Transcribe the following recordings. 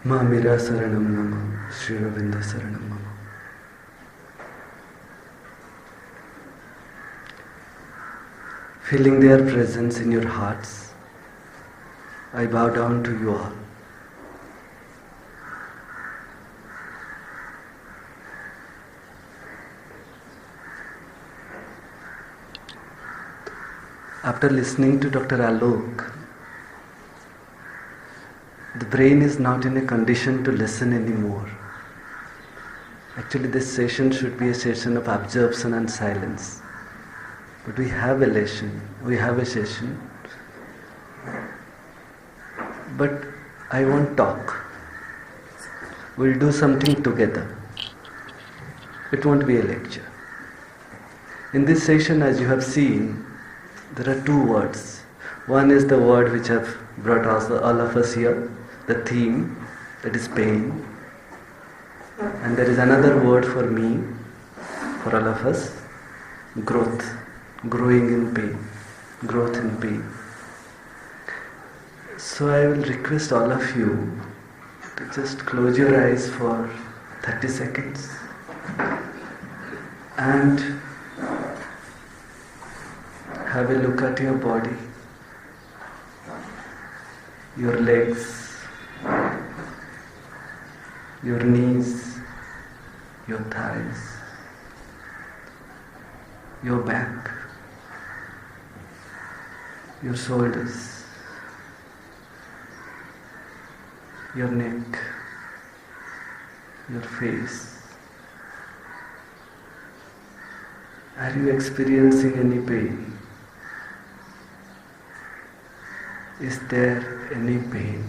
Mamira Saranam Nama, Sri Ravinda Saranam Nama. Feeling their presence in your hearts, I bow down to you all. After listening to Dr. Alok, the brain is not in a condition to listen anymore. Actually, this session should be a session of absorption and silence. But we have a session. But I won't talk. We'll do something together. It won't be a lecture. In this session, as you have seen, there are two words. One is the word which have brought all of us here, the theme, that is pain. And there is another word for me, for all of us, growth, growing in pain, growth in pain. So I will request all of you to just close your eyes for 30 seconds and have a look at your body, your legs, your knees, your thighs, your back, your shoulders, your neck, your face. Are you experiencing any pain? Is there any pain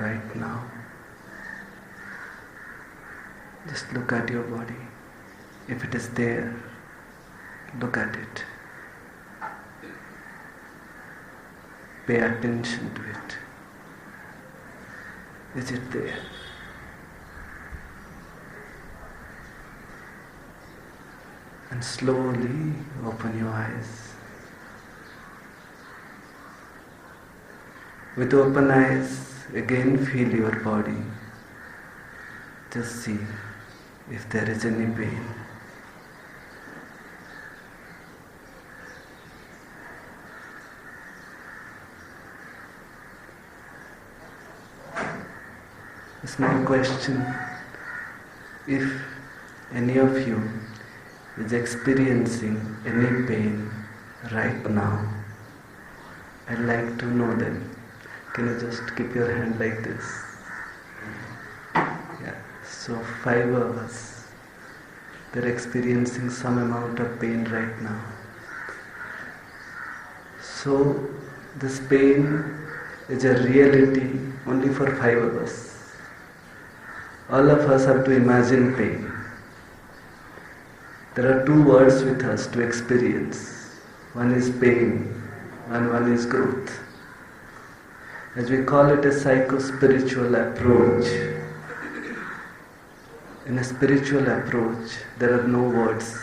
right now? Just look at your body. If it is there, look at it. Pay attention to it. Is it there? And slowly open your eyes. With open eyes, again feel your body. Just see if there is any pain. A small question. If any of you is experiencing any pain right now, I'd like to know them. Can you just keep your hand like this? Yeah. So 5 of us, they're experiencing some amount of pain right now. So this pain is a reality only for 5 of us. All of us have to imagine pain. There are 2 words with us to experience. One is pain and one is growth. As we call it a psycho-spiritual approach. In a spiritual approach, there are no words.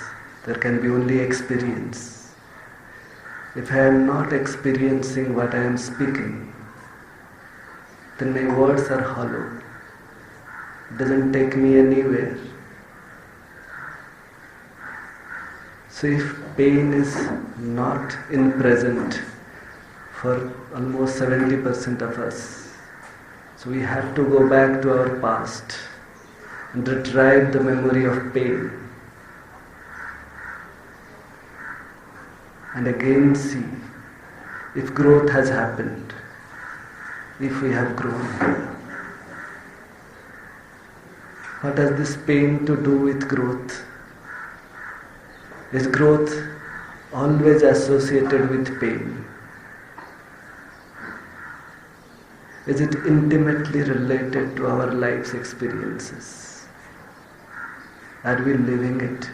There can be only experience. If I am not experiencing what I am speaking, then my words are hollow. It doesn't take me anywhere. So if pain is not in present for almost 70% of us, so we have to go back to our past and retrieve the memory of pain and again see if growth has happened, if we have grown. What has this pain to do with growth? Is growth always associated with pain? Is it intimately related to our life's experiences? Are we living it?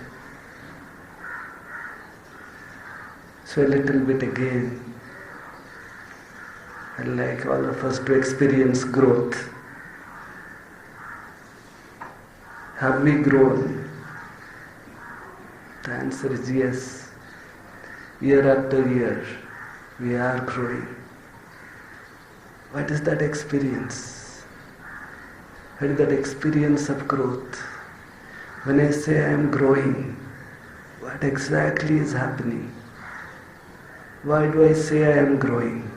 So a little bit again, I'd like all of us to experience growth. Have we grown? The answer is yes. Year after year, we are growing. What is that experience? What is that experience of growth? When I say I am growing, what exactly is happening? Why do I say I am growing?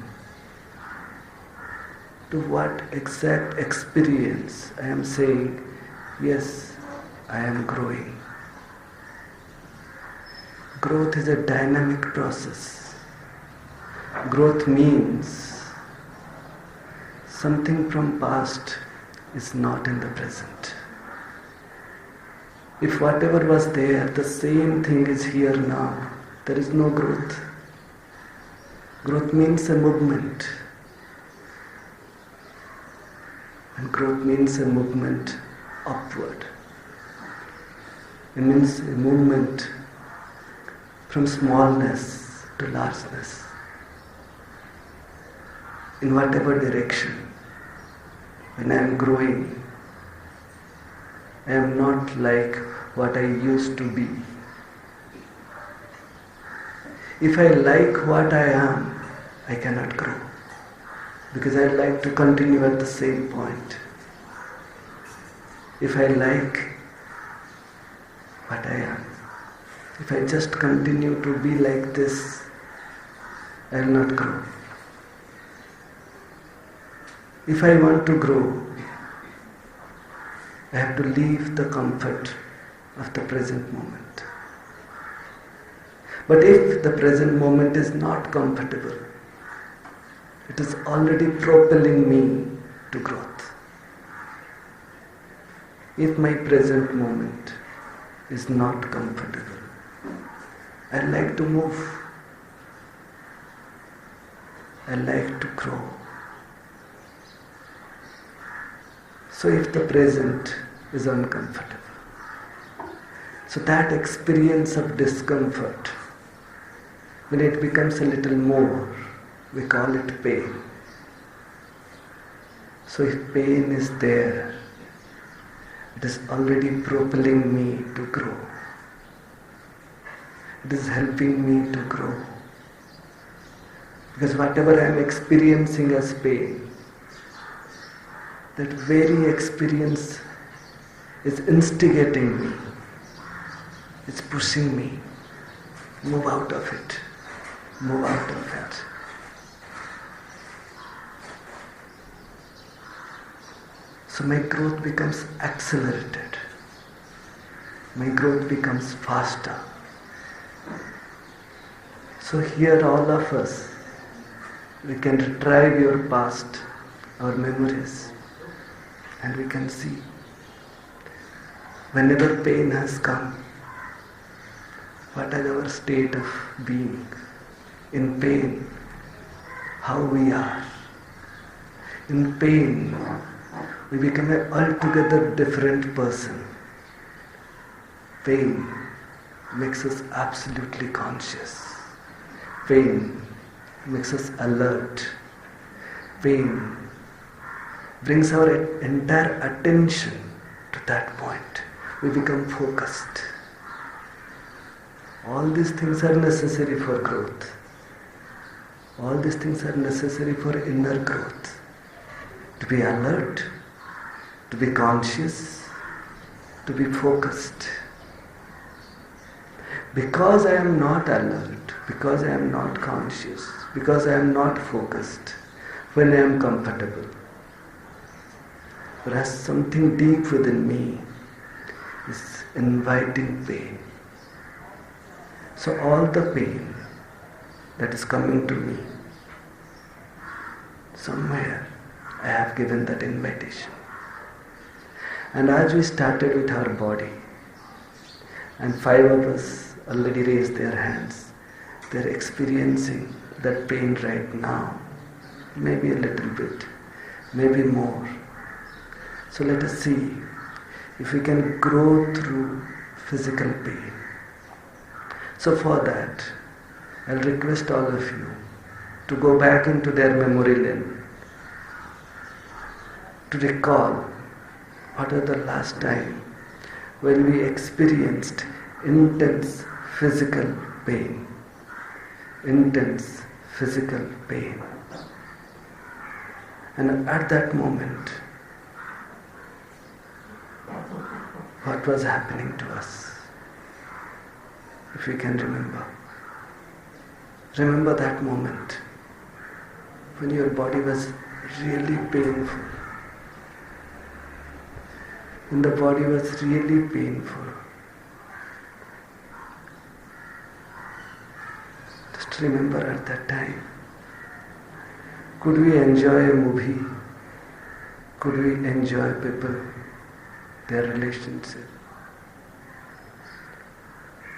To what exact experience I am saying, yes, I am growing. Growth is a dynamic process. Growth means something from past is not in the present. If whatever was there, the same thing is here now, there is no growth. Growth means a movement. And growth means a movement upward. It means a movement from smallness to largeness. In whatever direction. When I am growing, I am not like what I used to be. If I like what I am, I cannot grow. Because I like to continue at the same point. If I like what I am, if I just continue to be like this, I will not grow. If I want to grow, I have to leave the comfort of the present moment. But if the present moment is not comfortable, it is already propelling me to growth. If my present moment is not comfortable, I like to move. I like to grow. So if the present is uncomfortable, so that experience of discomfort, when it becomes a little more, we call it pain. So if pain is there, it is already propelling me to grow. It is helping me to grow. Because whatever I am experiencing as pain, that very experience is instigating me. It's pushing me. Move out of it. Move out of it. So my growth becomes accelerated. My growth becomes faster. So here all of us, we can retrieve your past, our memories, and we can see whenever pain has come, what is our state of being? In pain, how we are. In pain, we become an altogether different person. Pain makes us absolutely conscious. Pain makes us alert. Pain brings our entire attention to that point. We become focused. All these things are necessary for growth. All these things are necessary for inner growth. To be alert, to be conscious, to be focused. Because I am not alert, because I am not conscious, because I am not focused, when I am comfortable, whereas something deep within me is inviting pain. So all the pain that is coming to me, somewhere I have given that invitation. And as we started with our body, and 5 of us already raised their hands, they are experiencing that pain right now, maybe a little bit, maybe more. So let us see if we can grow through physical pain. So for that, I'll request all of you to go back into their memory lane, to recall what was the last time when we experienced intense physical pain. Intense physical pain. And at that moment, what was happening to us. If we can remember. Remember that moment when your body was really painful. When the body was really painful. Just remember at that time. Could we enjoy a movie? Could we enjoy people, their relationship?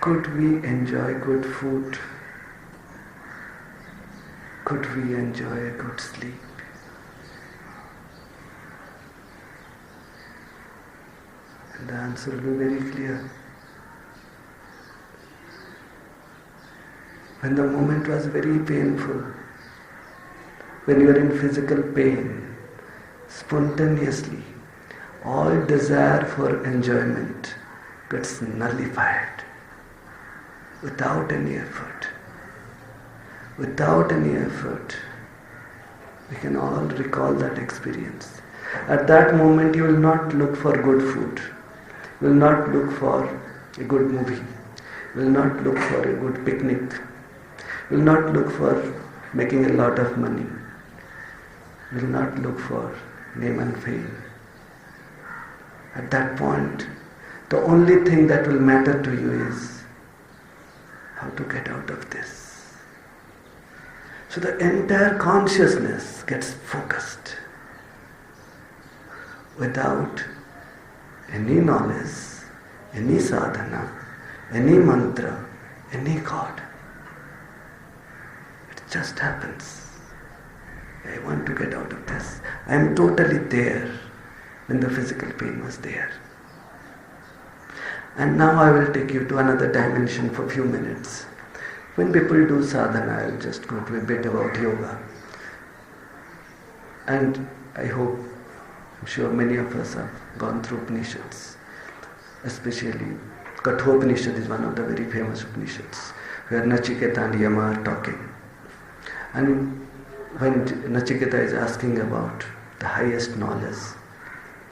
Could we enjoy good food? Could we enjoy a good sleep? And the answer will be very clear. When the moment was very painful, when you are in physical pain, spontaneously, all desire for enjoyment gets nullified without any effort. Without any effort, we can all recall that experience. At that moment, you will not look for good food. You will not look for a good movie. You will not look for a good picnic. You will not look for making a lot of money. You will not look for name and fame. At that point, the only thing that will matter to you is how to get out of this. So the entire consciousness gets focused without any knowledge, any sadhana, any mantra, any God. It just happens. I want to get out of this. I am totally there when the physical pain was there. And now I will take you to another dimension for a few minutes. When people do sadhana, I will just go to a bit about yoga. And I hope, I'm sure many of us have gone through Upanishads. Especially, Kathopanishad is one of the very famous Upanishads, where Nachiketa and Yama are talking. And when Nachiketa is asking about the highest knowledge,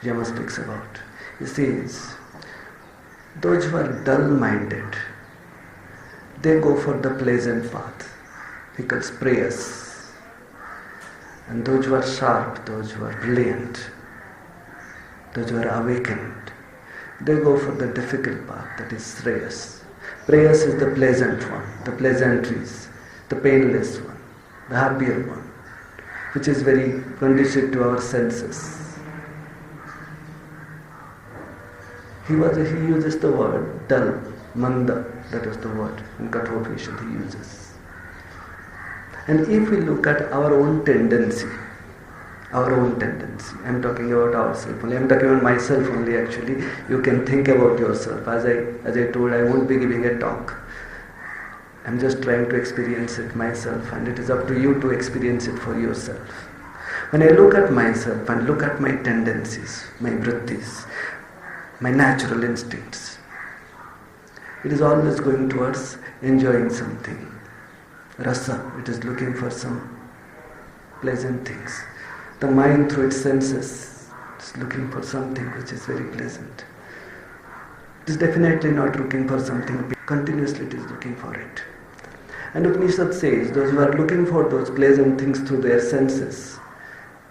Yama speaks about, he says, those who are dull-minded, they go for the pleasant path. He calls prayers. And those who are sharp, those who are brilliant, those who are awakened, they go for the difficult path, that is shreyas. Prayers is the pleasant one, the pleasantries, the painless one, the happier one, which is very conducive to our senses. He uses the word dull, manda, that was the word in Kathopanishad he uses. And if we look at our own tendency, I'm talking about ourselves only, I'm talking about myself only actually, you can think about yourself. As I told, I won't be giving a talk. I'm just trying to experience it myself, and it is up to you to experience it for yourself. When I look at myself and look at my tendencies, my vrittis, my natural instincts, it is always going towards enjoying something. Rasa, it is looking for some pleasant things. The mind through its senses is looking for something which is very pleasant. It is definitely not looking for something, continuously it is looking for it. And Upanishad says, those who are looking for those pleasant things through their senses,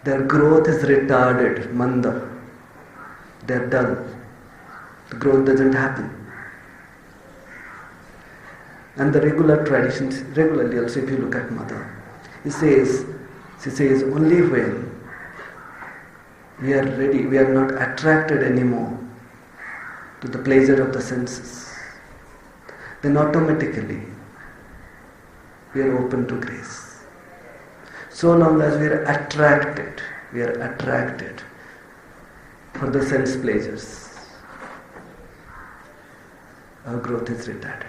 their growth is retarded, manda. They are dull. The growth doesn't happen. And the regular traditions, regularly also if you look at Mother, she says only when we are ready, we are not attracted anymore to the pleasure of the senses, then automatically we are open to grace. So long as we are attracted for the sense pleasures, our growth is retarded.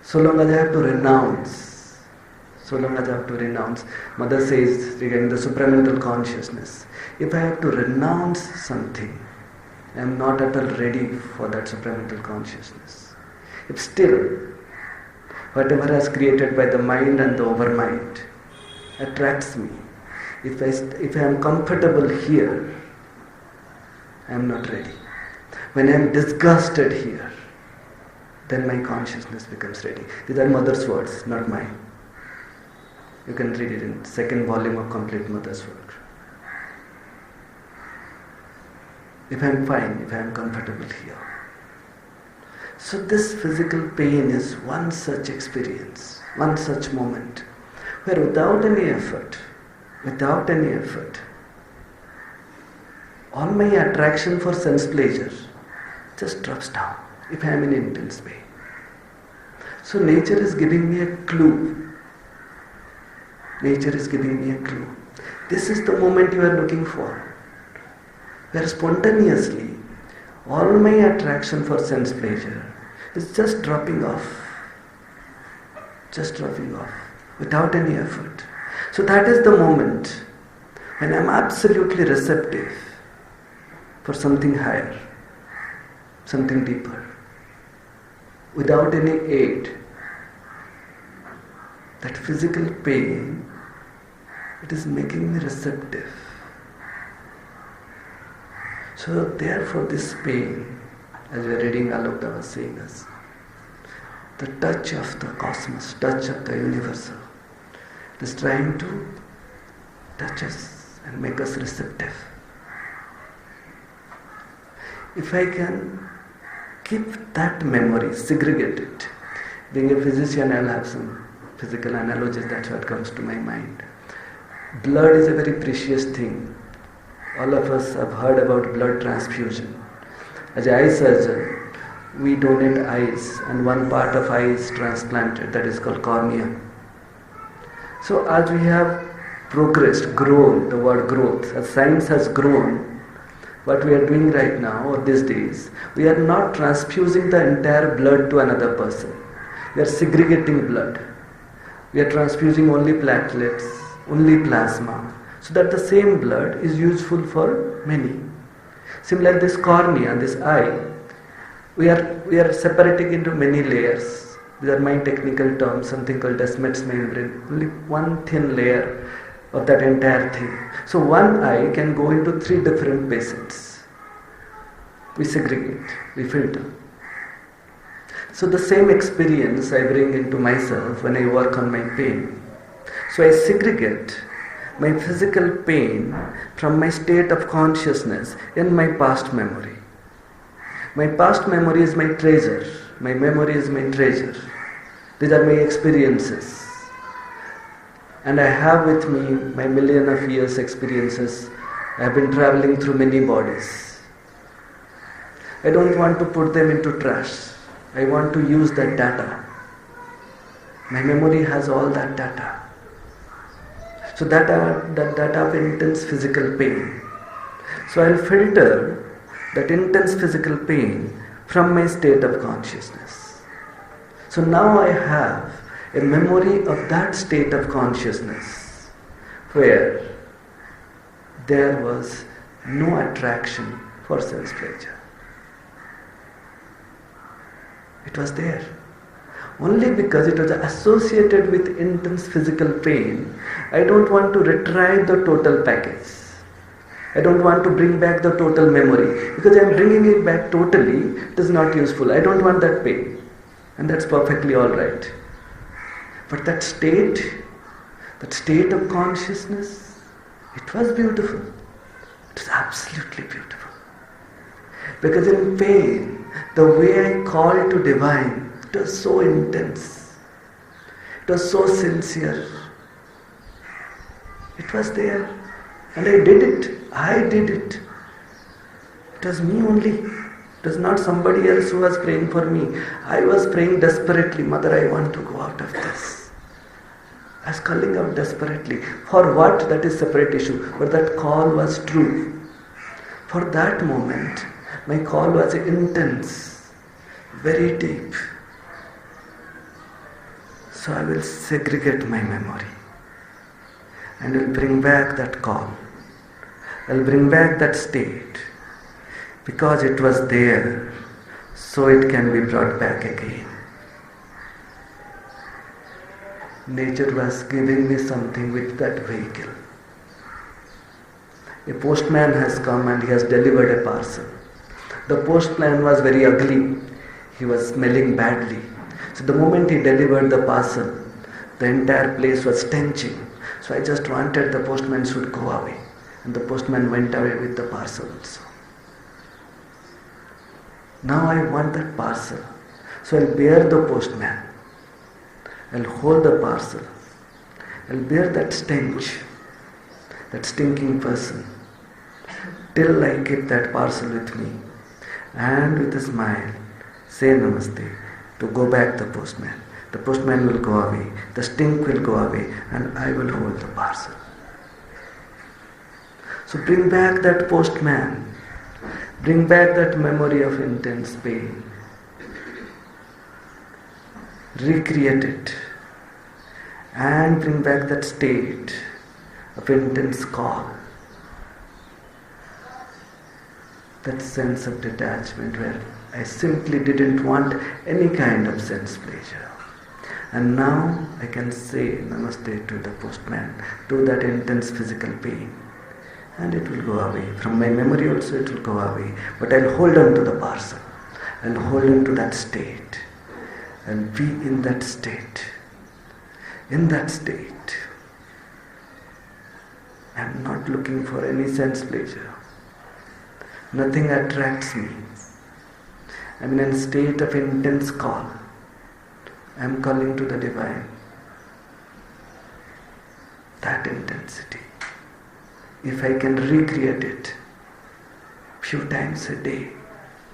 So long as I have to renounce, Mother says regarding the supramental consciousness, if I have to renounce something, I am not at all ready for that supramental consciousness. If still, whatever has created by the mind and the overmind attracts me, if I am comfortable here, I am not ready. When I am disgusted here, then my consciousness becomes ready. These are Mother's words, not mine. You can read it in second volume of Complete Mother's Work. If I am fine, if I am comfortable here. So this physical pain is one such experience, one such moment, where without any effort, all my attraction for sense pleasure just drops down if I am in intense pain. So nature is giving me a clue. Nature is giving me a clue. This is the moment you are looking for, where spontaneously all my attraction for sense pleasure is just dropping off, without any effort. So that is the moment when I am absolutely receptive for something higher, something deeper, without any aid. That physical pain, it is making me receptive. So therefore this pain, as we are reading Alokda was saying us, the touch of the cosmos, touch of the universal, is trying to touch us and make us receptive. If I can keep that memory, segregate it. Being a physician, I'll have some physical analogies, that's what comes to my mind. Blood is a very precious thing. All of us have heard about blood transfusion. As an eye surgeon, we donate eyes, and one part of eye is transplanted, that is called cornea. So as we have progressed, grown, the word growth, as science has grown, what we are doing right now or these days, we are not transfusing the entire blood to another person. We are segregating blood. We are transfusing only platelets, only plasma, so that the same blood is useful for many. Similarly, this cornea, this eye, we are separating into many layers. These are my technical terms, something called Descemet's membrane. Only one thin layer of that entire thing. So one eye can go into 3 different patients. We segregate, we filter. So the same experience I bring into myself when I work on my pain. So I segregate my physical pain from my state of consciousness in my past memory. My past memory is my treasure. My memory is my treasure. These are my experiences. And I have with me my million of years experiences. I have been traveling through many bodies. I don't want to put them into trash. I want to use that data. My memory has all that data. So that data of intense physical pain. So I'll filter that intense physical pain from my state of consciousness. So now I have a memory of that state of consciousness where there was no attraction for sense pleasure. It was there. Only because it was associated with intense physical pain, I don't want to retrieve the total package. I don't want to bring back the total memory. Because I am bringing it back totally, it is not useful. I don't want that pain. And that's perfectly alright. But that state of consciousness, it was beautiful. It was absolutely beautiful. Because in pain, the way I called to divine, it was so intense. It was so sincere. It was there. And I did it. I did it. It was me only. It was not somebody else who was praying for me. I was praying desperately, Mother, I want to go out of this. I was calling out desperately. For what? That is separate issue. But that call was true. For that moment, my call was intense, very deep. So I will segregate my memory and will bring back that call. I'll bring back that state because it was there, so it can be brought back again. Nature was giving me something with that vehicle. A postman has come and he has delivered a parcel. The postman was very ugly. He was smelling badly. So the moment he delivered the parcel, the entire place was stenching. So I just wanted the postman should go away. And the postman went away with the parcel also. Now I want that parcel. So I'll bear the postman. I'll hold the parcel. I'll bear that stench, that stinking person, till I keep that parcel with me. And with a smile, say namaste, to go back the postman. The postman will go away, the stink will go away, and I will hold the parcel. So bring back that postman. Bring back that memory of intense pain. Recreate it. And bring back that state of intense call. That sense of detachment where I simply didn't want any kind of sense pleasure. And now I can say namaste to the postman, to that intense physical pain. And it will go away. From my memory also it will go away. But I'll hold on to the parcel. I'll hold on to that state. I'll be in that state. In that state. I'm not looking for any sense pleasure. Nothing attracts me. I'm in a state of intense call. I'm calling to the divine. That intensity. If I can recreate it few times a day,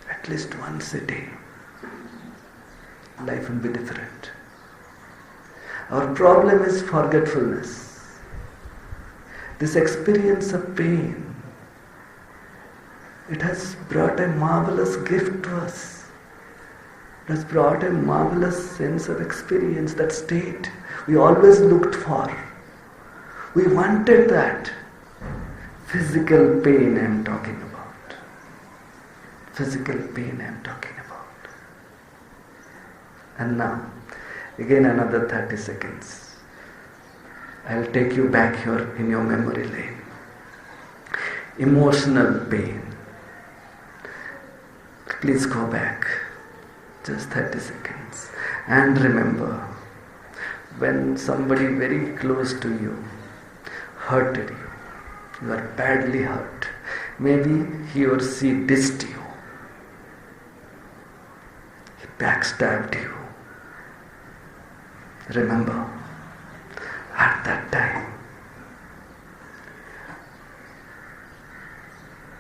at least once a day, life will be different. Our problem is forgetfulness. This experience of pain, it has brought a marvelous gift to us. It has brought a marvelous sense of experience, that state we always looked for. We wanted that. Physical pain I am talking about. Physical pain I am talking about. And now, again another 30 seconds. I'll take you back here in your memory lane. Emotional pain. Please go back. Just 30 seconds. And remember, when somebody very close to you hurted you, you are badly hurt. Maybe he or she dissed you. He backstabbed you. Remember, at that time,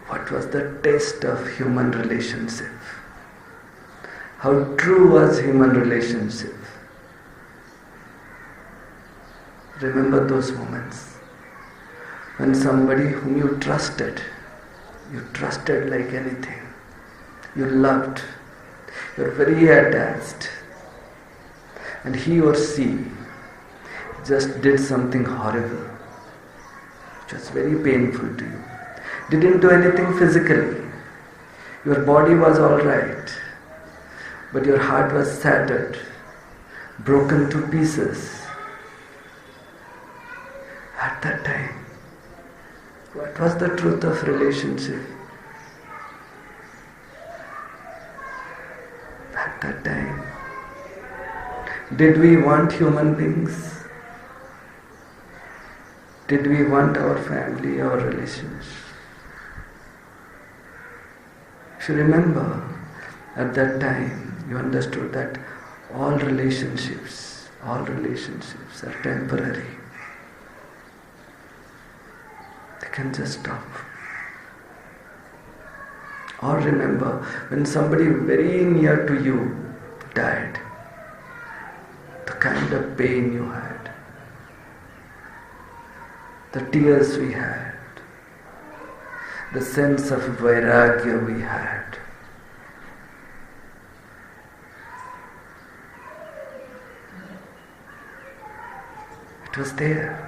what was the taste of human relationship? How true was human relationship? Remember those moments. When somebody whom you trusted like anything, you loved, you were very attached, and he or she just did something horrible, which was very painful to you. Didn't do anything physically. Your body was alright, but your heart was shattered, broken to pieces. At that time, what was the truth of relationship? At that time, did we want human beings? Did we want our family, our relations? If you remember, at that time, you understood that all relationships are temporary. Can just stop. Or remember, when somebody very near to you died, the kind of pain you had, the tears we had, the sense of vairagya we had. It was there.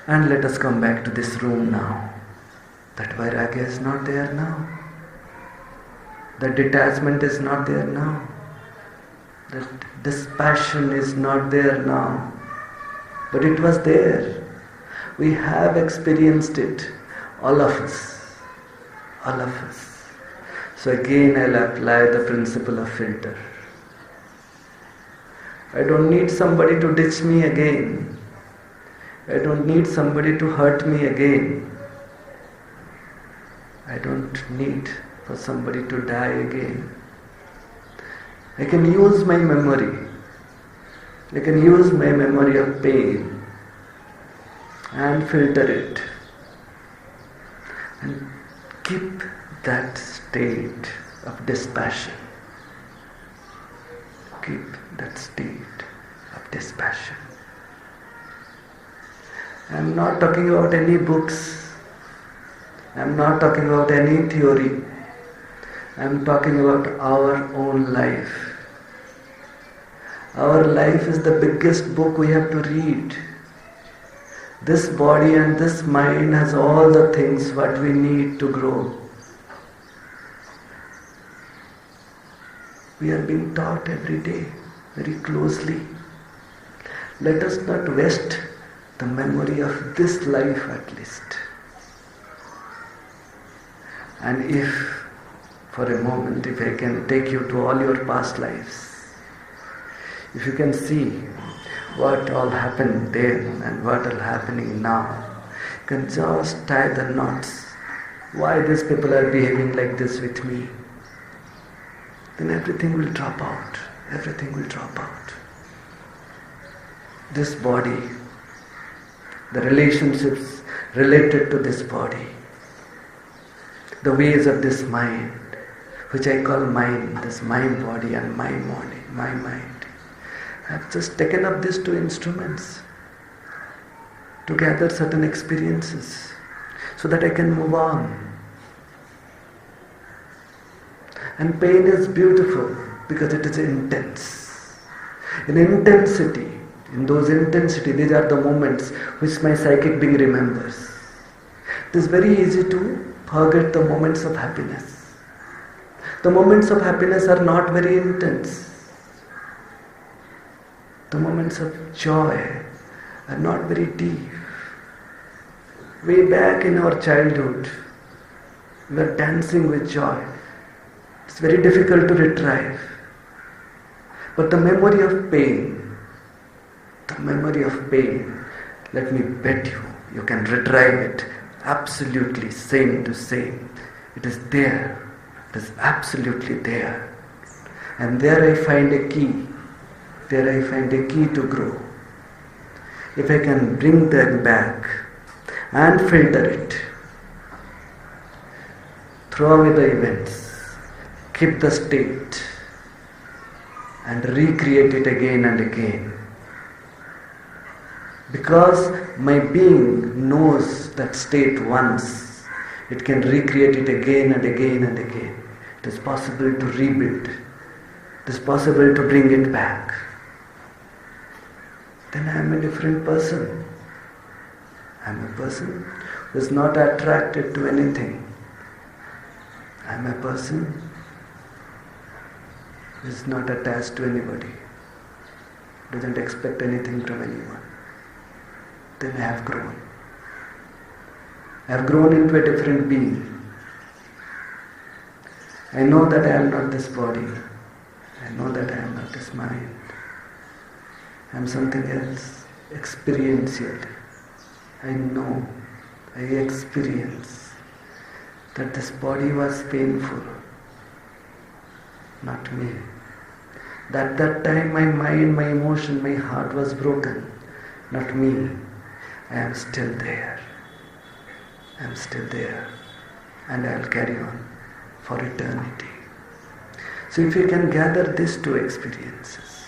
And let us come back to this room now. That vairagya is not there now. That detachment is not there now. That dispassion is not there now. But it was there. We have experienced it, all of us. All of us. So again I'll apply the principle of filter. I don't need somebody to ditch me again. I don't need somebody to hurt me again. I don't need for somebody to die again. I can use my memory. I can use my memory of pain and filter it and keep that state of dispassion. Keep that state of dispassion. I am not talking about any books. I am not talking about any theory. I am talking about our own life. Our life is the biggest book we have to read. This body and this mind has all the things what we need to grow. We are being taught every day, very closely. Let us not waste the memory of this life at least. And if, for a moment, if I can take you to all your past lives, if you can see what all happened then and what all happening now, you can just tie the knots. Why these people are behaving like this with me? Then everything will drop out. Everything will drop out. This body, the relationships related to this body, the ways of this mind, which I call mind, this my body and my mind. I have just taken up these two instruments to gather certain experiences so that I can move on. And pain is beautiful because it is intense. In intensity, in those intensity, these are the moments which my psychic being remembers. It is very easy to forget the moments of happiness. The moments of happiness are not very intense. The moments of joy are not very deep. Way back in our childhood, we were dancing with joy. It's very difficult to retrieve. But the memory of pain, let me bet you can retrieve it absolutely same to same. It is there. It is absolutely there. And there I find a key. There I find a key to grow. If I can bring them back and filter it, throw away the events, keep the state and recreate it again and again. Because my being knows that state once, it can recreate it again and again and again. It is possible to rebuild. It is possible to bring it back. Then I am a different person. I am a person who is not attracted to anything. I am a person who is not attached to anybody, doesn't expect anything from anyone. Then I have grown. I have grown into a different being. I know that I am not this body. I know that I am not this mind. I am something else, experientially. I know, I experience that this body was painful, not me. That time my mind, my emotion, my heart was broken, not me. I am still there. I am still there. And I will carry on for eternity. So if you can gather these two experiences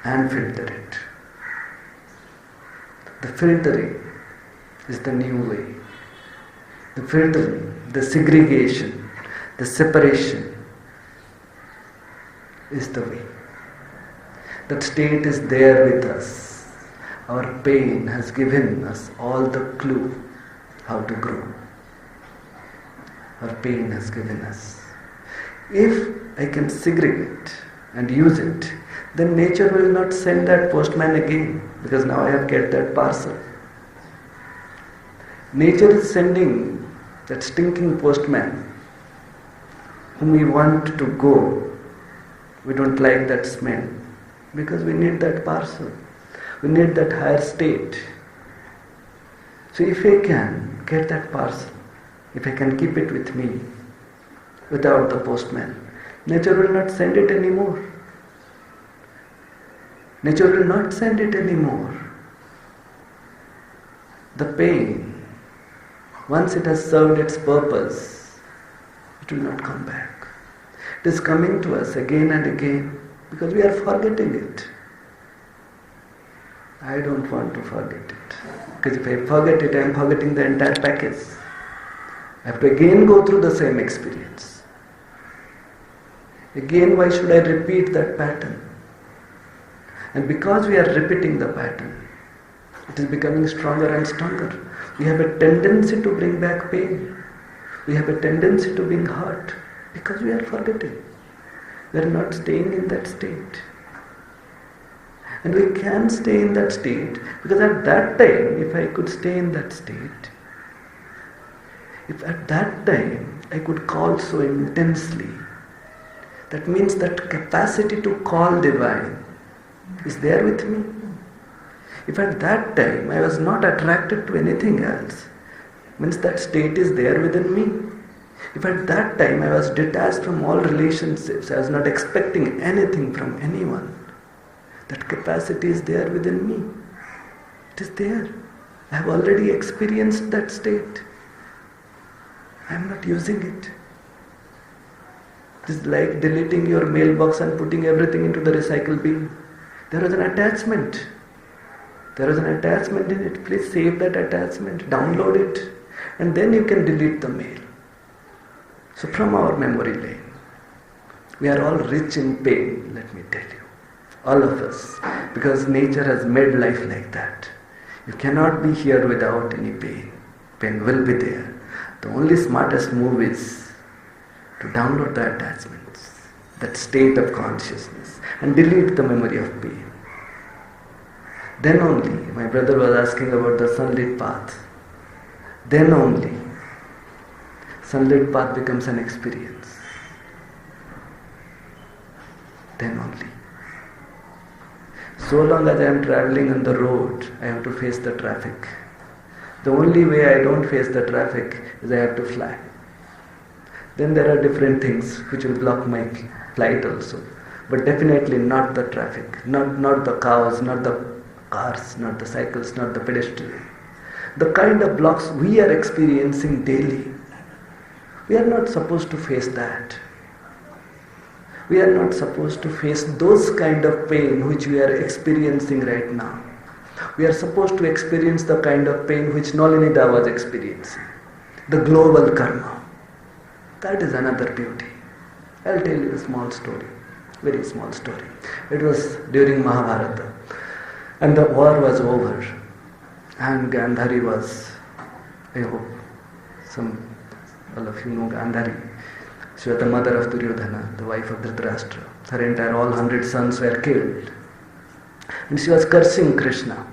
and filter it. The filtering is the new way. The filtering, the segregation, the separation is the way. That state is there with us. Our pain has given us all the clue how to grow. Our pain has given us. If I can segregate, and use it, then nature will not send that postman again, because now I have get that parcel. Nature is sending that stinking postman whom we want to go. We don't like that smell because we need that parcel. We need that higher state. So if I can get that parcel, if I can keep it with me without the postman, nature will not send it anymore. Nature will not send it anymore. The pain, once it has served its purpose, it will not come back. It is coming to us again and again because we are forgetting it. I don't want to forget it. Because if I forget it, I am forgetting the entire package. I have to again go through the same experience. Again, why should I repeat that pattern? And because we are repeating the pattern, it is becoming stronger and stronger. We have a tendency to bring back pain. We have a tendency to being hurt because we are forgetting. We are not staying in that state. And we can stay in that state because at that time, if I could stay in that state, if at that time I could call so intensely, that means that capacity to call divine is there with me. If at that time I was not attracted to anything else, means that state is there within me. If at that time I was detached from all relationships, I was not expecting anything from anyone, that capacity is there within me. It is there. I have already experienced that state. I am not using it. It is like deleting your mailbox and putting everything into the recycle bin. There was an attachment. There was an attachment in it. Please save that attachment, download it, and then you can delete the mail. So from our memory lane, we are all rich in pain, let me tell you. All of us, because nature has made life like that. You cannot be here without any pain. Pain will be there. The only smartest move is to download the attachments, that state of consciousness, and delete the memory of pain. Then only, my brother was asking about the sunlit path. Then only, sunlit path becomes an experience. Then only. So long as I am traveling on the road, I have to face the traffic. The only way I don't face the traffic is I have to fly. Then there are different things which will block my flight also. But definitely not the traffic, not the cows, not the cars, not the cycles, not the pedestrian. The kind of blocks we are experiencing daily, we are not supposed to face that. We are not supposed to face those kind of pain which we are experiencing right now. We are supposed to experience the kind of pain which Nalinida was experiencing. The global karma. That is another beauty. I'll tell you a small story. Very small story. It was during Mahabharata. And the war was over. And Gandhari was, I hope all of you know Gandhari. She was the mother of Duryodhana, the wife of DrDebabrata. Her entire all 100 sons were killed. And she was cursing Krishna.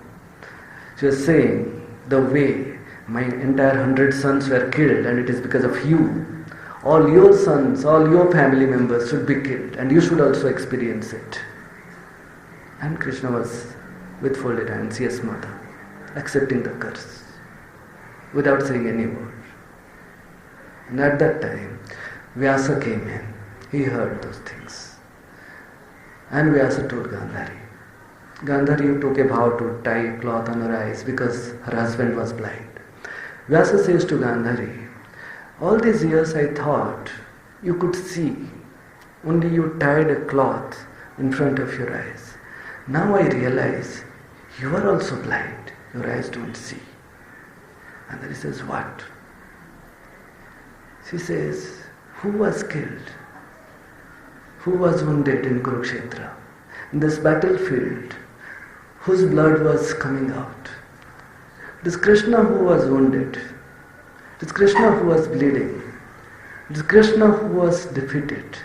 She was saying, the way my entire 100 sons were killed, and it is because of you. All your sons, all your family members should be killed, and you should also experience it. And Krishna was with folded hands, yes mother, accepting the curse, without saying any word. And at that time, Vyasa came in. He heard those things. And Vyasa told Gandhari, Gandhari, you took a vow to tie a cloth on her eyes because her husband was blind. Vyasa says to Gandhari, all these years I thought you could see, only you tied a cloth in front of your eyes. Now I realize you are also blind, your eyes don't see. Gandhari says, what? She says, who was killed? Who was wounded in Kurukshetra? In this battlefield, whose blood was coming out? It is Krishna who was wounded. It is Krishna who was bleeding. It is Krishna who was defeated. It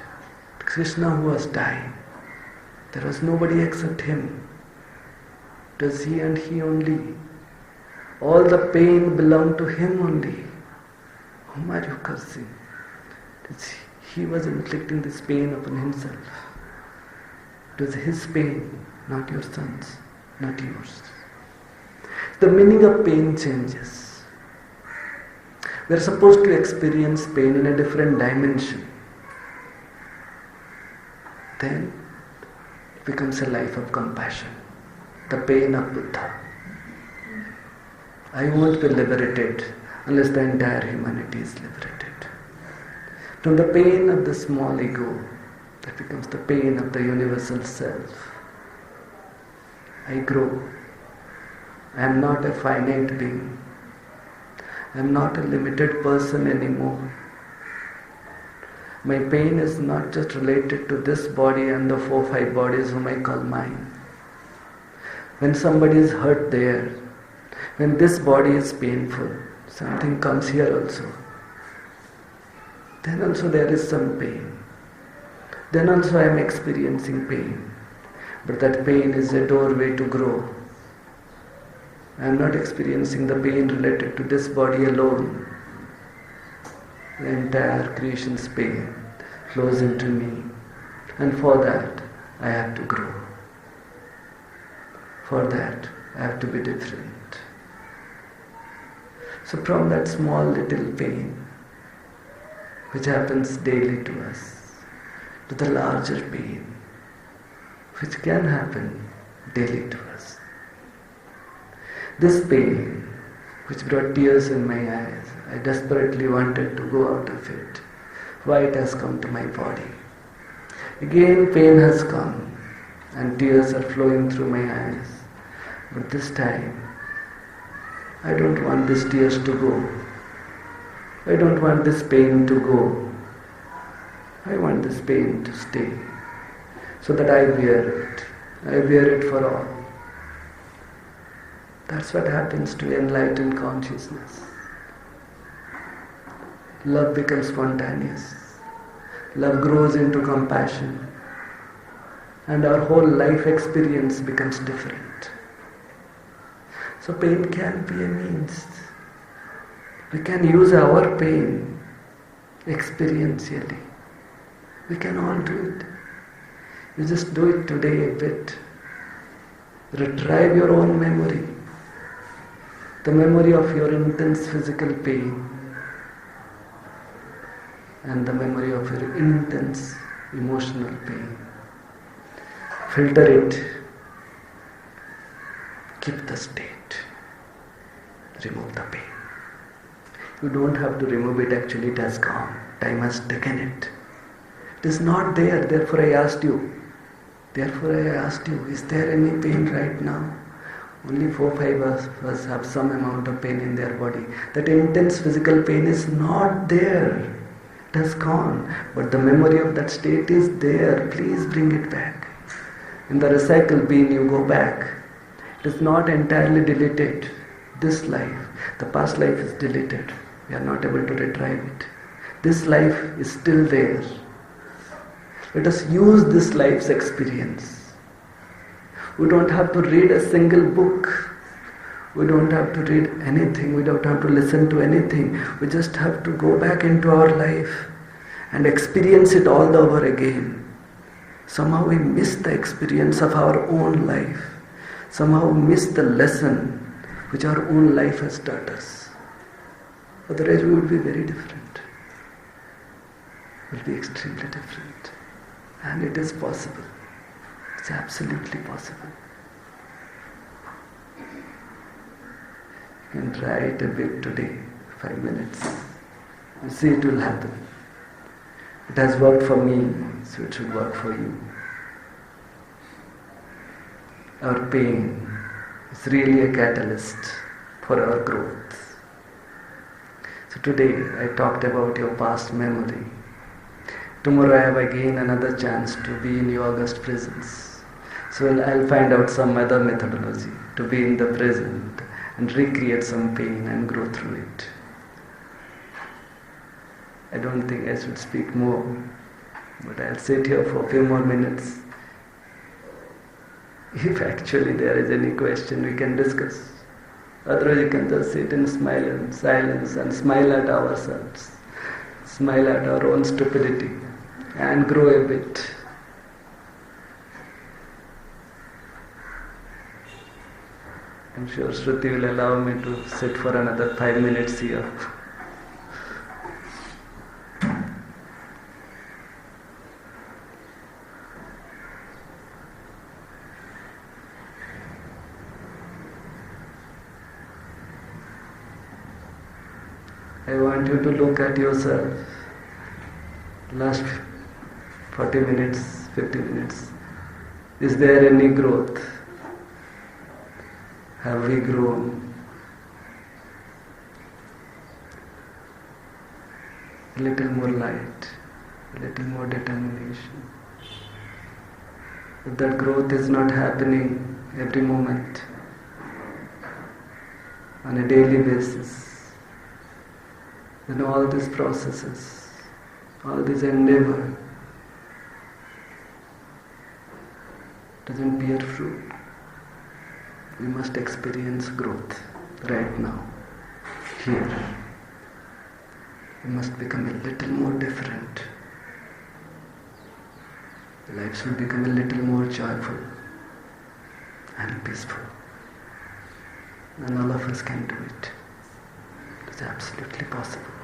is Krishna who was dying. There was nobody except him. It was he and he only. All the pain belonged to him only. Whom are you cursing? He was inflicting this pain upon himself. It was his pain, not your son's, not yours. The meaning of pain changes. We are supposed to experience pain in a different dimension. Then it becomes a life of compassion. The pain of Buddha. I won't be liberated unless the entire humanity is liberated. From the pain of the small ego, that becomes the pain of the universal self. I grow. I am not a finite being. I am not a limited person anymore. My pain is not just related to this body and the 4-5 bodies whom I call mine. When somebody is hurt there, when this body is painful, something comes here also. Then also there is some pain. Then also I am experiencing pain. But that pain is a doorway to grow. I am not experiencing the pain related to this body alone. The entire creation's pain flows into me. And for that, I have to grow. For that, I have to be different. So from that small little pain, which happens daily to us, to the larger pain, which can happen daily to us. This pain, which brought tears in my eyes, I desperately wanted to go out of it. Why it has come to my body. Again pain has come and tears are flowing through my eyes. But this time, I don't want these tears to go. I don't want this pain to go. I want this pain to stay, so that I bear it. I bear it for all. That's what happens to enlightened consciousness. Love becomes spontaneous. Love grows into compassion. And our whole life experience becomes different. So pain can be a means. We can use our pain experientially. We can all do it. You just do it today a bit. Retrieve your own memory. The memory of your intense physical pain and the memory of your intense emotional pain. Filter it. Keep the state. Remove the pain. You don't have to remove it, actually it has gone. Time has taken it. It is not there, therefore I asked you. Is there any pain right now? Only 4-5 of us have some amount of pain in their body. That intense physical pain is not there. It has gone. But the memory of that state is there. Please bring it back. In the recycle bin you go back. It is not entirely deleted. This life, the past life is deleted. We are not able to retrieve it. This life is still there. Let us use this life's experience. We don't have to read a single book. We don't have to read anything. We don't have to listen to anything. We just have to go back into our life and experience it all over again. Somehow we miss the experience of our own life. Somehow we miss the lesson which our own life has taught us. Otherwise we would be very different. We will be extremely different. And it is possible. It's absolutely possible. You can try it a bit today, 5 minutes. You see it will happen. It has worked for me, so it should work for you. Our pain is really a catalyst for our growth. So today I talked about your past memory. Tomorrow I have again another chance to be in your august presence. So I'll find out some other methodology to be in the present and recreate some pain and grow through it. I don't think I should speak more, but I'll sit here for a few more minutes. If actually there is any question, we can discuss. Otherwise, you can just sit and smile in silence and smile at ourselves, smile at our own stupidity, and grow a bit. I'm sure Shruti will allow me to sit for another 5 minutes here. I want you to look at yourself. Last 40 minutes, 50 minutes. Is there any growth? Have we grown? A little more light, a little more determination. If that growth is not happening every moment, on a daily basis, then all these processes, all this endeavor doesn't bear fruit. We must experience growth right now, here. We must become a little more different. Life should become a little more joyful and peaceful. And all of us can do it. It's absolutely possible.